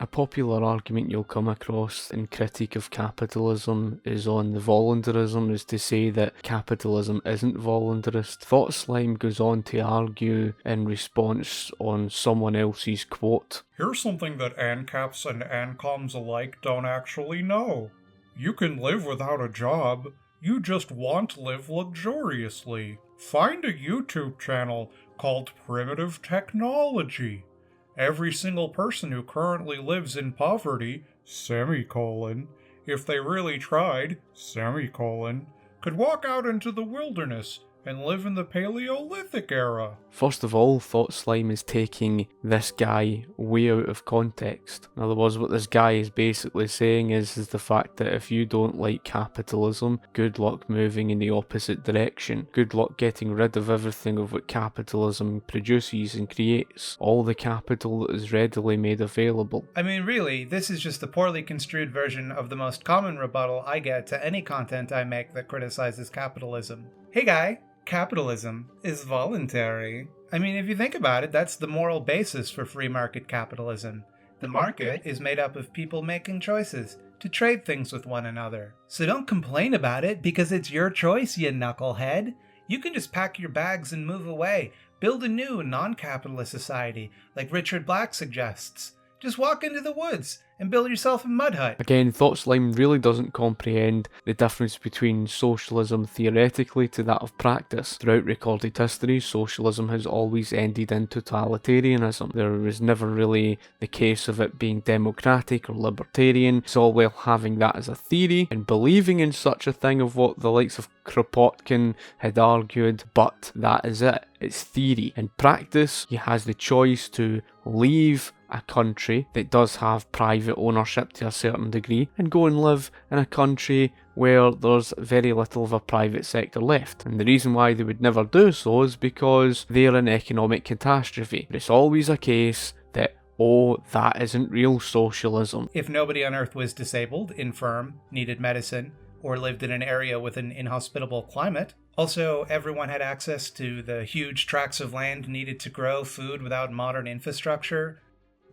A popular argument you'll come across in critique of capitalism is on the voluntarism, is to say that capitalism isn't voluntarist. Thought Slime goes on to argue in response on someone else's quote. Here's something that ANCAPs and ANCOMs alike don't actually know. You can live without a job, you just want to live luxuriously. Find a YouTube channel called Primitive Technology. Every single person who currently lives in poverty, if they really tried, could walk out into the wilderness and live in the Paleolithic era. First of all, Thought Slime is taking this guy way out of context. In other words, what this guy is basically saying is the fact that if you don't like capitalism, good luck moving in the opposite direction. Good luck getting rid of everything of what capitalism produces and creates. All the capital that is readily made available. I mean, really, this is just a poorly construed version of the most common rebuttal I get to any content I make that criticizes capitalism. Hey guy, capitalism is voluntary. I mean, if you think about it, that's the moral basis for free market capitalism. The market is made up of people making choices to trade things with one another. So don't complain about it because it's your choice, you knucklehead. You can just pack your bags and move away. Build a new, non-capitalist society, like Richard Black suggests. Just walk into the woods and build yourself a mud hut. Again, Thought Slime really doesn't comprehend the difference between socialism theoretically to that of practice. Throughout recorded history, socialism has always ended in totalitarianism. There was never really the case of it being democratic or libertarian. It's all well having that as a theory and believing in such a thing of what the likes of Kropotkin had argued, but that is it. It's theory. In practice, he has the choice to leave a country that does have private ownership to a certain degree and go and live in a country where there's very little of a private sector left. And the reason why they would never do so is because they're an economic catastrophe. But it's always a case that, oh, that isn't real socialism. If nobody on Earth was disabled, infirm, needed medicine, or lived in an area with an inhospitable climate, also, everyone had access to the huge tracts of land needed to grow food without modern infrastructure.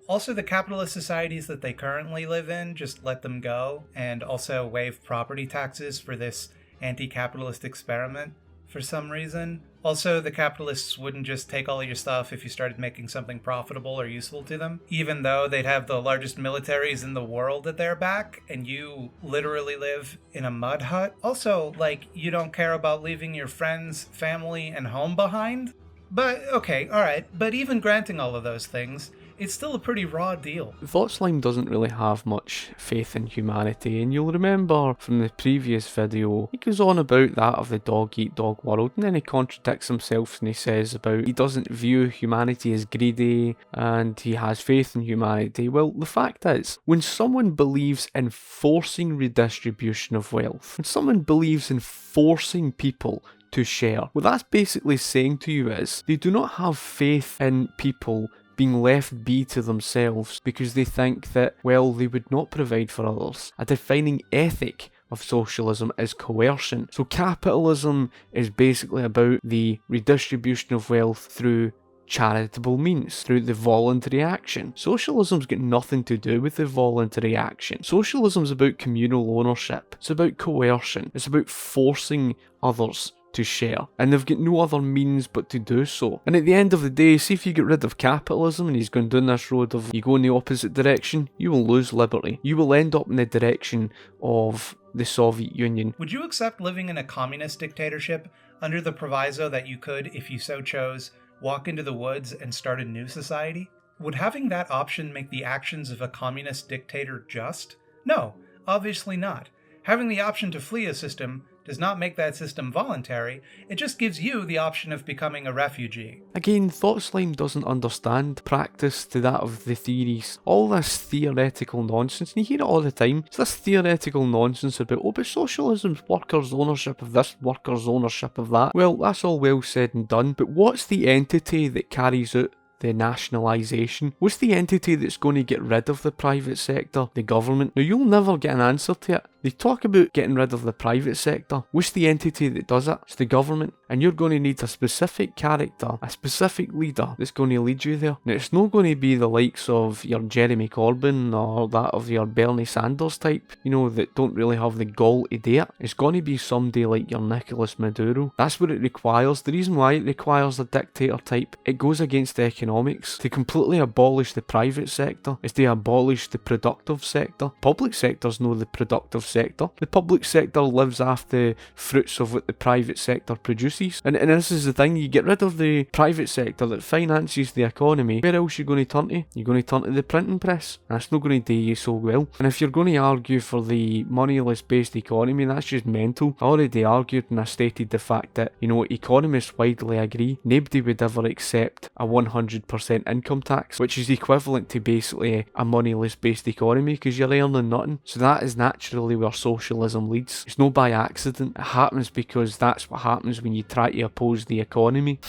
Also, the capitalist societies that they currently live in, just let them go, and also waive property taxes for this anti-capitalist experiment for some reason. Also, the capitalists wouldn't just take all of your stuff if you started making something profitable or useful to them, even though they'd have the largest militaries in the world at their back, and you literally live in a mud hut. Also, like, you don't care about leaving your friends, family, and home behind? But, okay, alright, but even granting all of those things, it's still a pretty raw deal. Thought Slime doesn't really have much faith in humanity, and you'll remember from the previous video, he goes on about that of the dog-eat-dog world, and then he contradicts himself and he says about he doesn't view humanity as greedy, and he has faith in humanity. Well, the fact is, when someone believes in forcing redistribution of wealth, when someone believes in forcing people to share, what that's basically saying to you is, they do not have faith in people being left be to themselves because they think that, well, they would not provide for others. A defining ethic of socialism is coercion. So capitalism is basically about the redistribution of wealth through charitable means, through the voluntary action. Socialism's got nothing to do with the voluntary action. Socialism's about communal ownership. It's about coercion. It's about forcing others to share, and they've got no other means but to do so. And at the end of the day, see if you get rid of capitalism and he's going down this road of you go in the opposite direction, you will lose liberty. You will end up in the direction of the Soviet Union. Would you accept living in a communist dictatorship under the proviso that you could, if you so chose, walk into the woods and start a new society? Would having that option make the actions of a communist dictator just? No, obviously not. Having the option to flee a system does not make that system voluntary, it just gives you the option of becoming a refugee. Again, Thought Slime doesn't understand practice to that of the theories. All this theoretical nonsense, and you hear it all the time, it's this theoretical nonsense about, oh, but socialism's workers' ownership of this, workers' ownership of that. Well, that's all well said and done, but what's the entity that carries out the nationalisation? What's the entity that's going to get rid of the private sector? The government. Now, you'll never get an answer to it. They talk about getting rid of the private sector. What's the entity that does it? It's the government. And you're going to need a specific character, a specific leader that's going to lead you there. Now, it's not going to be the likes of your Jeremy Corbyn or that of your Bernie Sanders type, that don't really have the gall to do it. It's going to be somebody like your Nicolas Maduro. That's what it requires. The reason why it requires a dictator type, it goes against the economics. To completely abolish the private sector is to abolish the productive sector. Public sector's not the productive sector. The public sector lives off the fruits of what the private sector produces. And this is the thing, you get rid of the private sector that finances the economy, where else are you going to turn to? You're going to turn to the printing press. That's not going to do you so well. And if you're going to argue for the moneyless based economy, that's just mental. I already argued and I stated the fact that, economists widely agree nobody would ever accept a 100% income tax, which is equivalent to basically a moneyless based economy because you're earning nothing. So that is naturally where socialism leads. It's not by accident. It happens because that's what happens when you try to oppose the economy.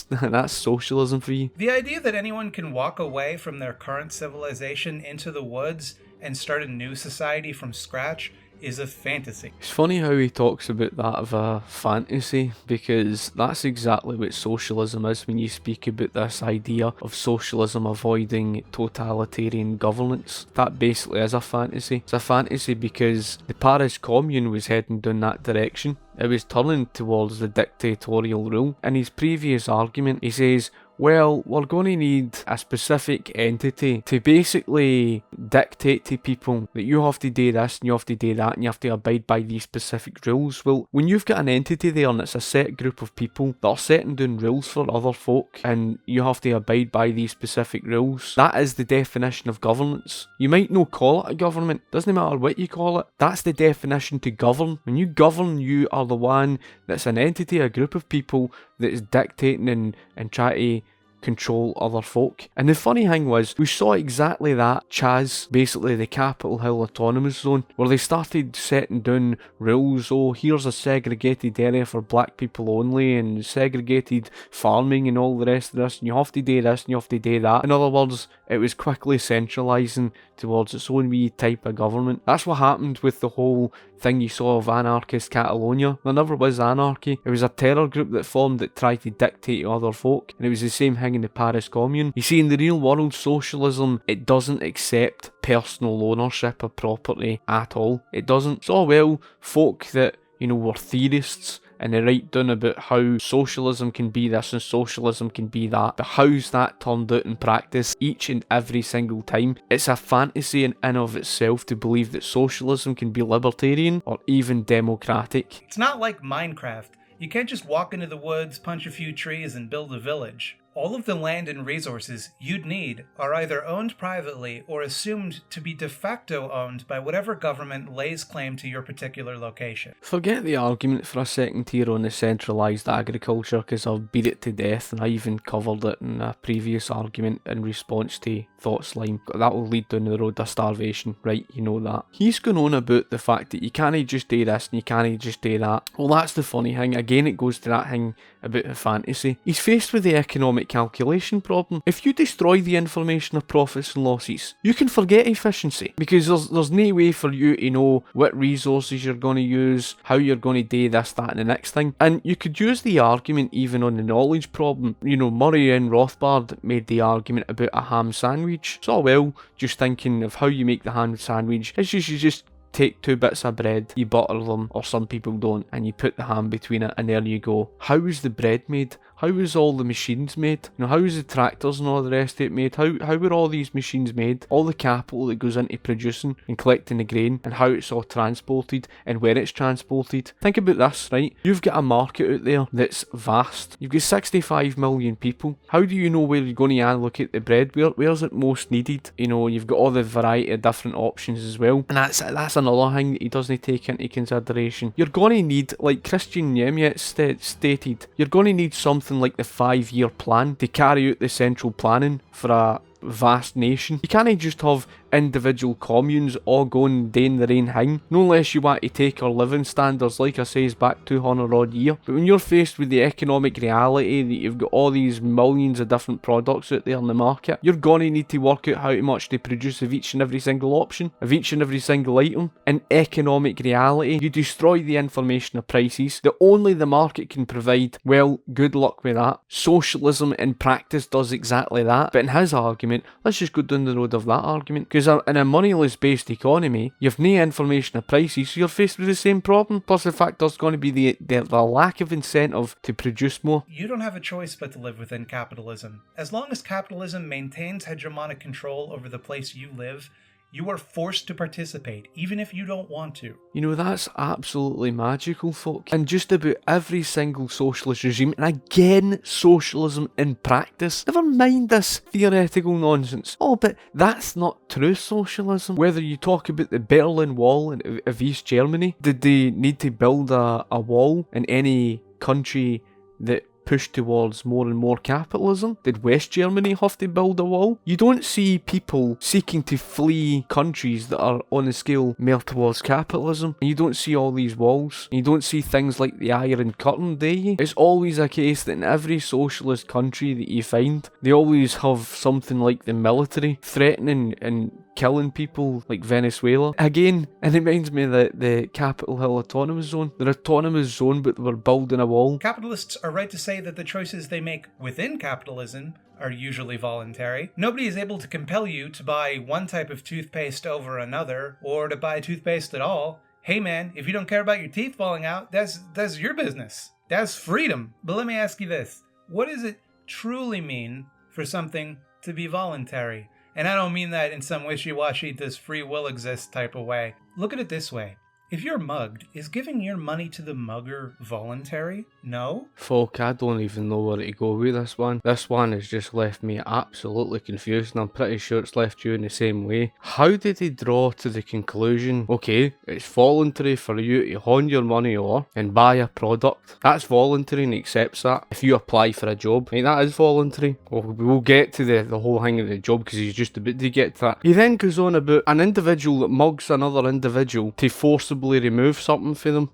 That's socialism for you. The idea that anyone can walk away from their current civilization into the woods and start a new society from scratch is a fantasy. It's funny how he talks about that of a fantasy, because that's exactly what socialism is when you speak about this idea of socialism avoiding totalitarian governance. That basically is a fantasy. It's a fantasy because the Paris Commune was heading down that direction. It was turning towards the dictatorial rule. In his previous argument, he says, well, we're going to need a specific entity to basically dictate to people that you have to do this and you have to do that and you have to abide by these specific rules. Well, when you've got an entity there and it's a set group of people that are setting down rules for other folk and you have to abide by these specific rules, that is the definition of governance. You might not call it a government, doesn't matter what you call it. That's the definition to govern. When you govern, you are the one that's an entity, a group of people that is dictating and try to control other folk. And the funny thing was, we saw exactly that Chaz, basically the Capitol Hill Autonomous Zone, where they started setting down rules. Oh, here's a segregated area for black people only, and segregated farming and all the rest of this, and you have to do this and you have to do that. In other words, it was quickly centralising towards its own wee type of government. That's what happened with the whole thing you saw of anarchist Catalonia. There never was anarchy. It was a terror group that formed that tried to dictate to other folk, and it was the same thing in the Paris Commune. You see, in the real world, socialism, it doesn't accept personal ownership of property at all. It doesn't. So well, folk that, were theorists, and they write down about how socialism can be this and socialism can be that, but how's that turned out in practice each and every single time? It's a fantasy in and of itself to believe that socialism can be libertarian or even democratic. It's not like Minecraft. You can't just walk into the woods, punch a few trees, and build a village. All of the land and resources you'd need are either owned privately or assumed to be de facto owned by whatever government lays claim to your particular location. Forget the argument for a second here on the centralised agriculture, because I've beat it to death and I even covered it in a previous argument in response to Thought Slime. That will lead down the road of starvation, right? You know that. He's going on about the fact that you can't just do this and you can't just do that. Well, that's the funny thing. Again, it goes to that thing about the fantasy. He's faced with the economic calculation problem. If you destroy the information of profits and losses, you can forget efficiency, because there's no way for you to know what resources you're going to use, how you're going to do this, that and the next thing. And you could use the argument even on the knowledge problem. Murray and Rothbard made the argument about a ham sandwich. So well, just thinking of how you make the ham sandwich is you just take 2 bits of bread, you butter them, or some people don't, and you put the ham between it, and there you go. How is the bread made? How is all the machines made? How is the tractors and all the rest of it made? How were all these machines made? All the capital that goes into producing and collecting the grain, and how it's all transported and where it's transported. Think about this, right? You've got a market out there that's vast. You've got 65 million people. How do you know where you're going to allocate the bread? Where's it most needed? You've got all the variety of different options as well. And that's another thing that he doesn't take into consideration. You're going to need, like Christian Niemiec stated, you're going to need something like the 5-year plan to carry out the central planning for a vast nation. You can't just have individual communes all going doing their own thing, no less you want to take our living standards, like I says, back 200 odd year. But when you're faced with the economic reality that you've got all these millions of different products out there in the market, you're gonna need to work out how much they produce of each and every single option, of each and every single item. In economic reality, you destroy the information of prices that only the market can provide. Well, good luck with that. Socialism in practice does exactly that. But in his argument, let's just go down the road of that argument, because in a moneyless based economy, you've no information of prices, so you're faced with the same problem. Plus the fact there's going to be the lack of incentive to produce more. You don't have a choice but to live within capitalism. As long as capitalism maintains hegemonic control over the place you live, you are forced to participate, even if you don't want to. You know, that's absolutely magical, folk. And just about every single socialist regime, and again, socialism in practice, never mind this theoretical nonsense. Oh, but that's not true socialism. Whether you talk about the Berlin Wall of East Germany, did they need to build a wall in any country that push towards more and more capitalism? Did West Germany have to build a wall? You don't see people seeking to flee countries that are on a scale more towards capitalism. And you don't see all these walls. You don't see things like the Iron Curtain, do you? It's always a case that in every socialist country that you find, they always have something like the military threatening and killing people, like Venezuela. Again, it reminds me of the Capitol Hill Autonomous Zone. They're autonomous zone, but they were building a wall. Capitalists are right to say that the choices they make within capitalism are usually voluntary. Nobody is able to compel you to buy one type of toothpaste over another, or to buy toothpaste at all. Hey man, if you don't care about your teeth falling out, that's your business. That's freedom. But let me ask you this. What does it truly mean for something to be voluntary? And I don't mean that in some wishy-washy, does free will exist type of way. Look at it this way. If you're mugged, is giving your money to the mugger voluntary? No? Folk, I don't even know where to go with this one. This one has just left me absolutely confused, and I'm pretty sure it's left you in the same way. How did they draw to the conclusion, okay, it's voluntary for you to pawn your money over and buy a product? That's voluntary, and he accepts that. If you apply for a job, right, that is voluntary. We'll get to the whole thing of the job, because he's just about to get to that. He then goes on about an individual that mugs another individual to forcibly remove something for them.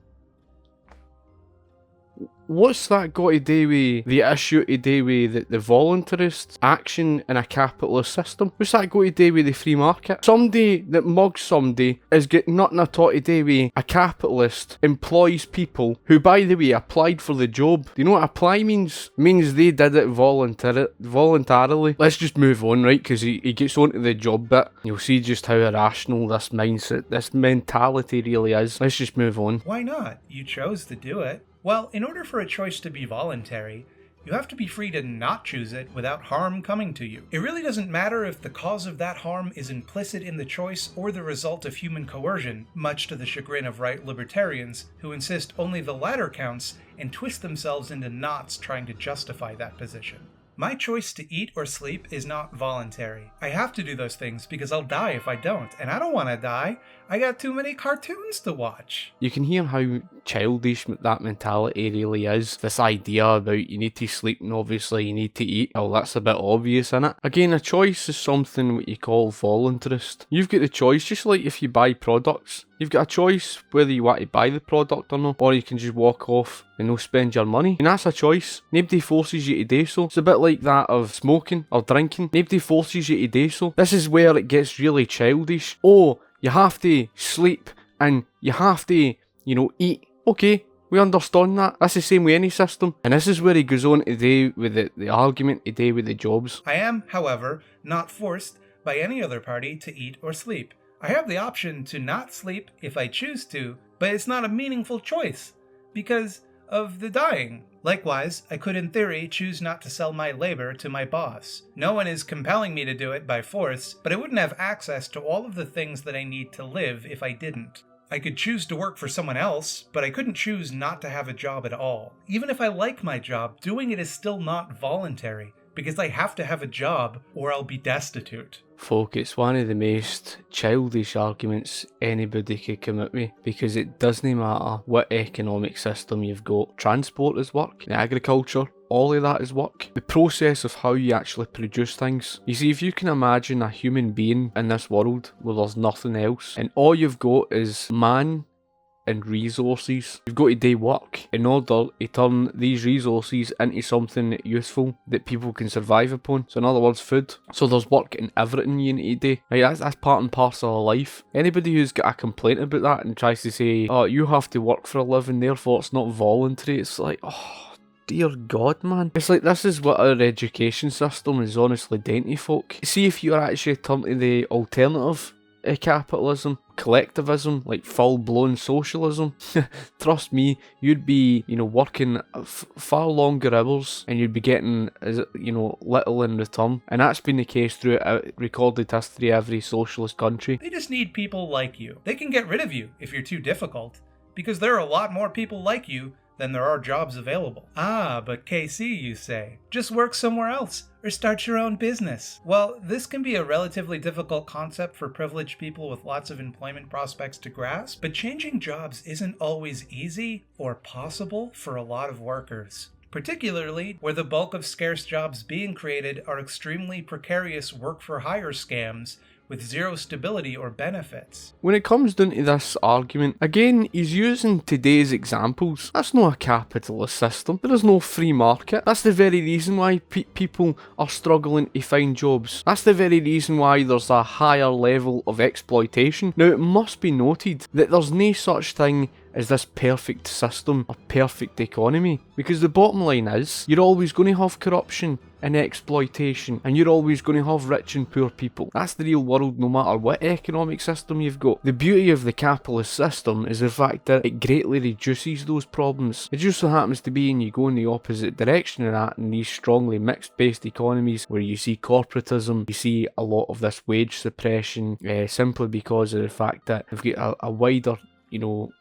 What's that got to do with the issue to do with the voluntarist action in a capitalist system? What's that got to do with the free market? Somebody that mugs somebody is got nothing at all to do with a capitalist employs people who, by the way, applied for the job. Do you know what apply means? It means they did it voluntarily. Let's just move on, right? Because he gets on to the job bit. You'll see just how irrational this mindset, this mentality really is. Let's just move on. Why not? You chose to do it. Well, in order for a choice to be voluntary, you have to be free to not choose it without harm coming to you. It really doesn't matter if the cause of that harm is implicit in the choice or the result of human coercion, much to the chagrin of right libertarians, who insist only the latter counts and twist themselves into knots trying to justify that position. My choice to eat or sleep is not voluntary. I have to do those things because I'll die if I don't, and I don't want to die. I got too many cartoons to watch. You can hear how childish that mentality really is. This idea about you need to sleep and obviously you need to eat. Oh, that's a bit obvious, innit? Again, a choice is something what you call voluntarist. You've got the choice, just like if you buy products. You've got a choice whether you want to buy the product or not, or you can just walk off and not spend your money. And that's a choice. Nobody forces you to do so. It's a bit like that of smoking or drinking. Nobody forces you to do so. This is where it gets really childish. Oh, you have to sleep and you have to, eat. Okay, we understand that. That's the same with any system. And this is where he goes on today with the argument today with the jobs. I am, however, not forced by any other party to eat or sleep. I have the option to not sleep if I choose to, but it's not a meaningful choice because of the dying. Likewise, I could in theory choose not to sell my labor to my boss. No one is compelling me to do it by force, but I wouldn't have access to all of the things that I need to live if I didn't. I could choose to work for someone else, but I couldn't choose not to have a job at all. Even if I like my job, doing it is still not voluntary, because I have to have a job or I'll be destitute. Folk, it's one of the most childish arguments anybody could come up with, because it doesn't matter what economic system you've got. Transport is work, agriculture all of that is work. The process of how you actually produce things. You see, if you can imagine a human being in this world where there's nothing else, and all you've got is man and resources, you've got to do work in order to turn these resources into something useful that people can survive upon. So in other words, food. So there's work in everything you need to do. Right, that's part and parcel of life. Anybody who's got a complaint about that and tries to say, oh, you have to work for a living, therefore it's not voluntary, it's like, oh, dear God, man. It's like, this is what our education system is honestly doing to folk. See, if you actually turn to the alternative capitalism, collectivism, like full-blown socialism, trust me, you'd be, working far longer hours and you'd be getting, little in return. And that's been the case throughout recorded history of every socialist country. They just need people like you. They can get rid of you if you're too difficult, because there are a lot more people like you than there are jobs available. Ah, but KC, you say. Just work somewhere else, or start your own business. Well, this can be a relatively difficult concept for privileged people with lots of employment prospects to grasp, but changing jobs isn't always easy or possible for a lot of workers. Particularly where the bulk of scarce jobs being created are extremely precarious work-for-hire scams with zero stability or benefits. When it comes down to this argument, again, he's using today's examples. That's not a capitalist system. There is no free market. That's the very reason why people are struggling to find jobs. That's the very reason why there's a higher level of exploitation. Now, it must be noted that there's no such thing as this perfect system or perfect economy, because the bottom line is you're always going to have corruption and exploitation, and you're always going to have rich and poor people. That's the real world no matter what economic system you've got. The beauty of the capitalist system is the fact that it greatly reduces those problems. It just so happens to be, and you go in the opposite direction of that in these strongly mixed based economies where you see corporatism, you see a lot of this wage suppression, simply because of the fact that they've got a wider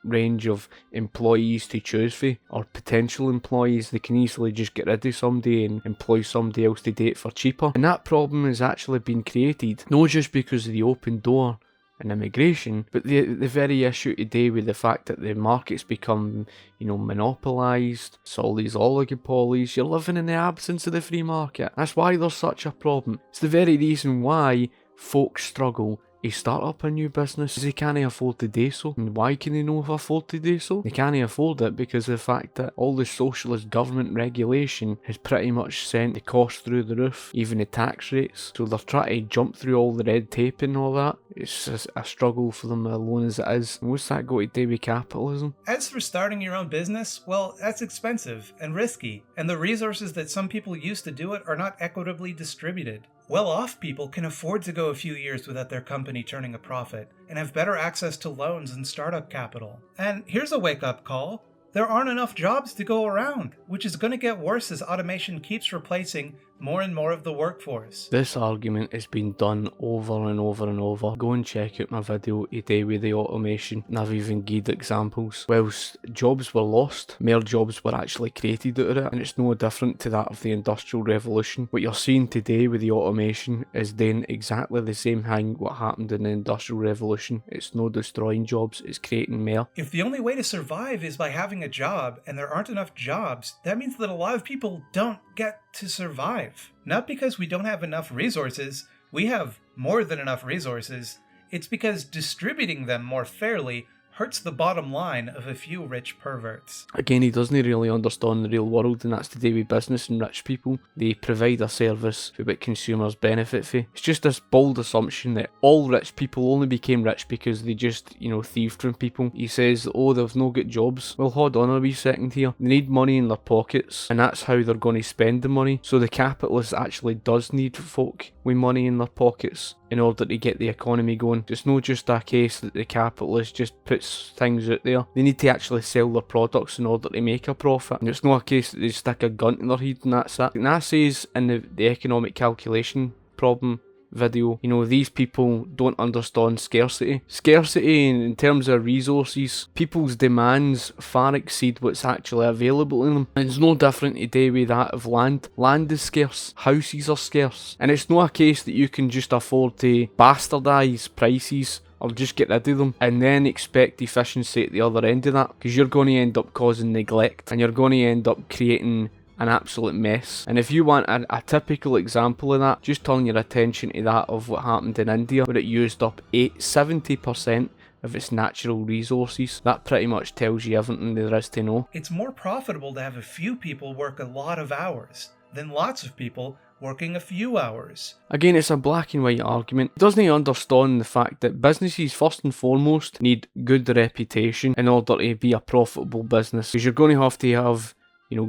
range of employees to choose for, or potential employees. They can easily just get rid of somebody and employ somebody else to do it for cheaper. And that problem has actually been created, not just because of the open door and immigration, but the very issue today with the fact that the market's become, monopolised. So all these oligopolies, you're living in the absence of the free market. That's why there's such a problem. It's the very reason why folks struggle to start up a new business, because they can't afford to do so. And why can they not afford to do so? They can't afford it because of the fact that all the socialist government regulation has pretty much sent the cost through the roof, even the tax rates. So they're trying to jump through all the red tape and all that. It's just a struggle for them alone as it is. And what's that got to do with capitalism? As for starting your own business, well, that's expensive and risky, and the resources that some people use to do it are not equitably distributed. Well-off people can afford to go a few years without their company turning a profit, and have better access to loans and startup capital. And here's a wake-up call. There aren't enough jobs to go around, which is going to get worse as automation keeps replacing more and more of the workforce. This argument has been done over and over and over. Go and check out my video today with the automation, and I've even given examples. Whilst jobs were lost, more jobs were actually created out of it, and it's no different to that of the Industrial Revolution. What you're seeing today with the automation is doing exactly the same thing what happened in the Industrial Revolution. It's no destroying jobs, it's creating more. If the only way to survive is by having a job, and there aren't enough jobs, that means that a lot of people don't get to survive. Not because we don't have enough resources, we have more than enough resources. It's because distributing them more fairly hurts the bottom line of a few rich perverts. Again, he doesn't really understand the real world, and that's to do with business and rich people. They provide a service for what consumers benefit from. It's just this bold assumption that all rich people only became rich because they just, thieved from people. He says, oh, they've no got jobs. Well, hold on a wee second here. They need money in their pockets, and that's how they're going to spend the money. So the capitalist actually does need folk with money in their pockets in order to get the economy going. It's not just a case that the capitalist just puts things out there. They need to actually sell their products in order to make a profit. And it's not a case that they stick a gun to their head and that's it. And that says in the economic calculation problem video, these people don't understand scarcity. Scarcity in terms of resources, people's demands far exceed what's actually available in them. And it's no different today with that of land. Land is scarce, houses are scarce, and it's not a case that you can just afford to bastardise prices or just get rid of them and then expect efficiency at the other end of that, because you're going to end up causing neglect and you're going to end up creating an absolute mess. And if you want a typical example of that, just turn your attention to that of what happened in India, where it used up 70% of its natural resources. That pretty much tells you everything there is to know. It's more profitable to have a few people work a lot of hours than lots of people working a few hours. Again, it's a black and white argument. Doesn't he understand the fact that businesses first and foremost need good reputation in order to be a profitable business? Because you're going to have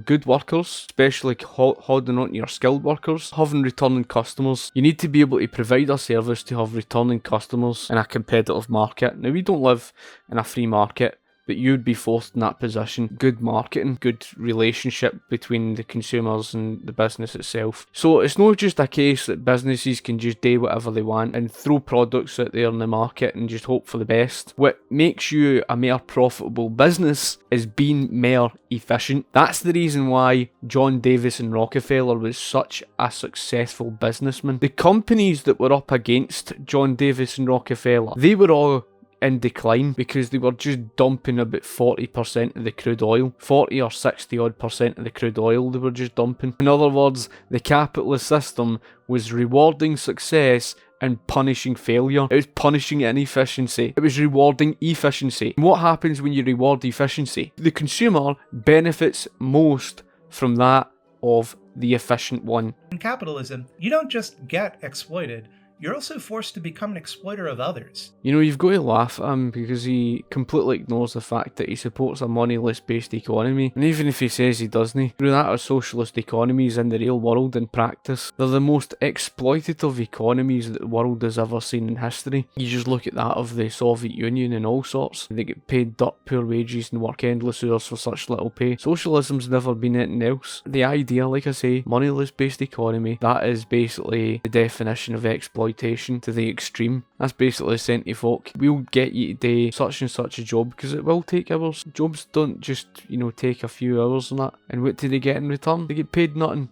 good workers, especially holding on to your skilled workers, having returning customers. You need to be able to provide a service to have returning customers in a competitive market. Now, we don't live in a free market, but you'd be forced in that position. Good marketing, good relationship between the consumers and the business itself. So it's not just a case that businesses can just do whatever they want and throw products out there in the market and just hope for the best. What makes you a more profitable business is being more efficient. That's the reason why John Davis and Rockefeller was such a successful businessman. The companies that were up against John Davis and Rockefeller, they were all in decline because they were just dumping about 40% of the crude oil. 40 or 60 odd percent of the crude oil they were just dumping. In other words, the capitalist system was rewarding success and punishing failure. It was punishing inefficiency. It was rewarding efficiency. And what happens when you reward efficiency? The consumer benefits most from that of the efficient one. In capitalism, you don't just get exploited, you're also forced to become an exploiter of others. You've got to laugh at him because he completely ignores the fact that he supports a moneyless based economy. And even if he says he doesn't, through that are socialist economies in the real world in practice. They're the most exploitative economies that the world has ever seen in history. You just look at that of the Soviet Union and all sorts. They get paid dirt poor wages and work endless hours for such little pay. Socialism's never been anything else. The idea, like I say, moneyless based economy, that is basically the definition of exploitation to the extreme. That's basically saying to folk, we'll get you to do such and such a job because it will take hours. Jobs don't just, take a few hours and that. And what do they get in return? They get paid nothing.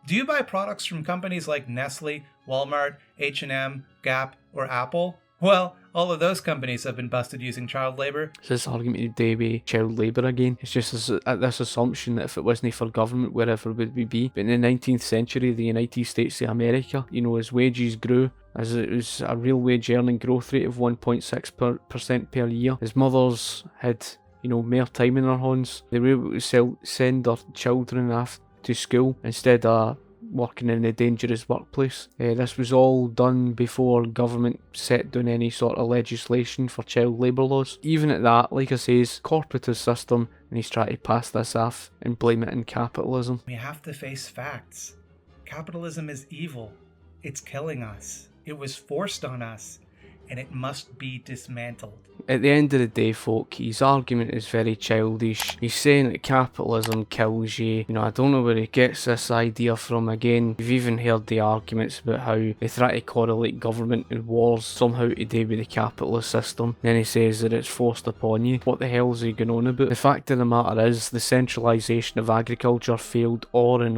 Do you buy products from companies like Nestle, Walmart, H&M, Gap, or Apple? Well, all of those companies have been busted using child labour. It's this argument today with child labour again. It's just this assumption that if it wasn't for government, wherever would we be? But in the 19th century, the United States of America, as wages grew, as it was a real wage earning growth rate of 1.6% per year, as mothers had, more time in their hands, they were able to send their children off to school instead of working in a dangerous workplace. This was all done before government set down any sort of legislation for child labour laws. Even at that, like I say, it's corporatist system, and he's trying to pass this off and blame it in capitalism. We have to face facts. Capitalism is evil. It's killing us. It was forced on us, and it must be dismantled. At the end of the day, folk, his argument is very childish. He's saying that capitalism kills you. I don't know where he gets this idea from. Again, you've even heard the arguments about how they try to correlate government and wars somehow to do with the capitalist system. Then he says that it's forced upon you. What the hell is he going on about? The fact of the matter is, the centralisation of agriculture failed and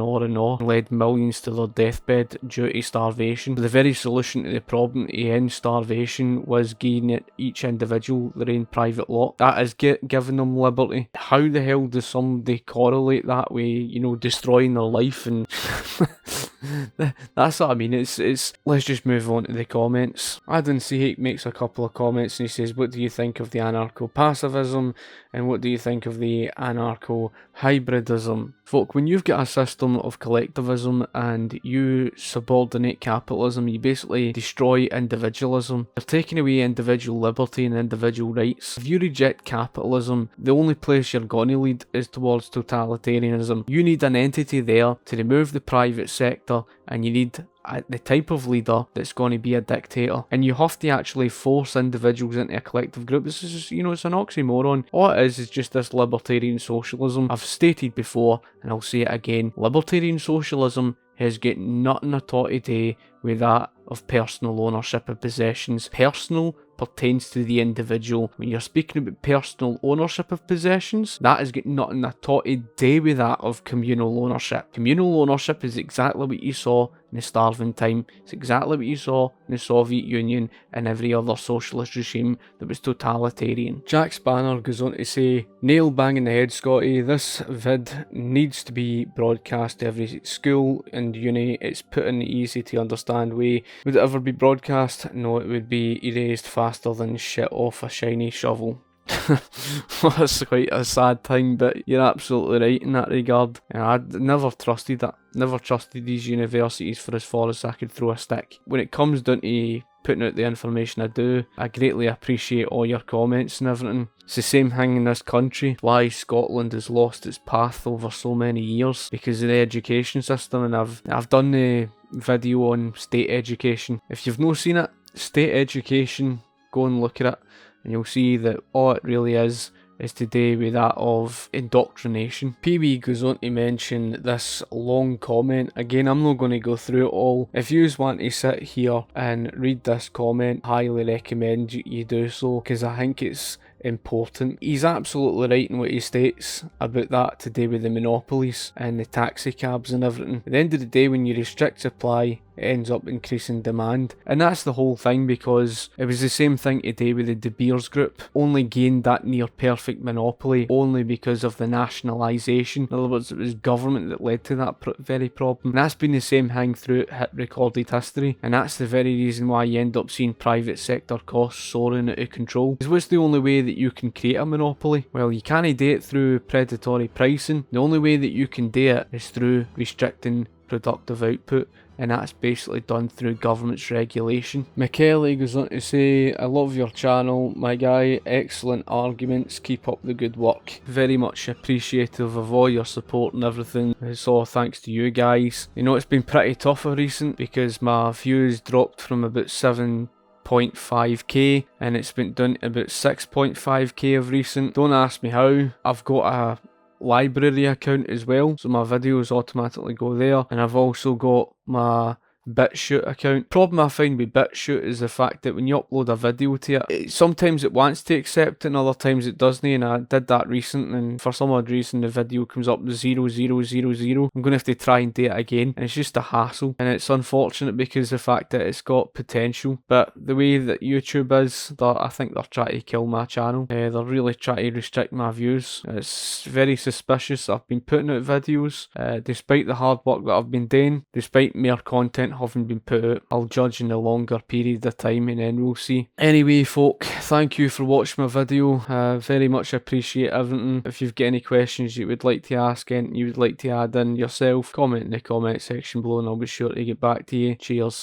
led millions to their deathbed due to starvation. The very solution to the problem to end starvation was giving each individual their own private lot. That is giving them liberty. How the hell does somebody correlate that with, destroying their life? And that's what I mean. It's let's just move on to the comments. Adam C. makes a couple of comments and he says, what do you think of the anarcho-passivism and what do you think of the anarcho-hybridism? Folk, when you've got a system of collectivism and you subordinate capitalism, you basically destroy individualism. You're taking away individual liberty and individual rights. If you reject capitalism, the only place you're going to lead is towards totalitarianism. You need an entity there to remove the private sector, and you need the type of leader that's going to be a dictator, and you have to actually force individuals into a collective group. This is just, it's an oxymoron. All it is just this libertarian socialism. I've stated before, and I'll say it again, libertarian socialism has got nothing at all to do with that of personal ownership of possessions. Personal pertains to the individual. When you're speaking about personal ownership of possessions, that has got nothing at all to do with that of communal ownership. Communal ownership is exactly what you saw in the starving time. It's exactly what you saw in the Soviet Union and every other socialist regime that was totalitarian. Jack Spanner goes on to say, nail bang in the head, Scotty. This vid needs to be broadcast to every school and uni. It's put in an easy to understand way. Would it ever be broadcast? No, it would be erased faster than shit off a shiny shovel. That's quite a sad thing, but you're absolutely right in that regard. I'd never trusted that. Never trusted these universities for as far as I could throw a stick. When it comes down to putting out the information I do, I greatly appreciate all your comments and everything. It's the same thing in this country. Why Scotland has lost its path over so many years because of the education system, and I've done the video on state education. If you've not seen it, state education, go and look at it, and you'll see that all it really is to do with that of indoctrination. PB goes on to mention this long comment. Again, I'm not going to go through it all. If you want to sit here and read this comment, highly recommend you do so, because I think it's important. He's absolutely right in what he states about that to do with the monopolies and the taxi cabs and everything. At the end of the day, when you restrict supply, it ends up increasing demand. And that's the whole thing, because it was the same thing today with the De Beers Group. Only gained that near perfect monopoly only because of the nationalisation. In other words, it was government that led to that very problem. And that's been the same thing throughout recorded history. And that's the very reason why you end up seeing private sector costs soaring out of control. Because what's the only way that you can create a monopoly? Well, you can't do it through predatory pricing. The only way that you can do it is through restricting productive output, and that's basically done through government's regulation. McKelly goes on to say, I love your channel, my guy, excellent arguments, keep up the good work. Very much appreciative of all your support and everything. It's all thanks to you guys. You know, it's been pretty tough of recent because my views dropped from about 7.5k and it's been down to about 6.5k of recent. Don't ask me how. I've got a library account as well, so my videos automatically go there, and I've also got my BitChute account. Problem I find with BitChute is the fact that when you upload a video to it, sometimes it wants to accept it and other times it doesn't, and I did that recently and for some odd reason the video comes up 0000. I'm going to have to try and do it again, and it's just a hassle, and it's unfortunate because of the fact that it's got potential, but the way that YouTube is, I think they're trying to kill my channel. They're really trying to restrict my views. It's very suspicious. I've been putting out videos despite the hard work that I've been doing, despite mere content having been put out. I'll judge in a longer period of time and then we'll see. Anyway folk, thank you for watching my video. Very much appreciate everything. If you've got any questions you would like to ask, anything you would like to add in yourself, comment in the comment section below and I'll be sure to get back to you. Cheers.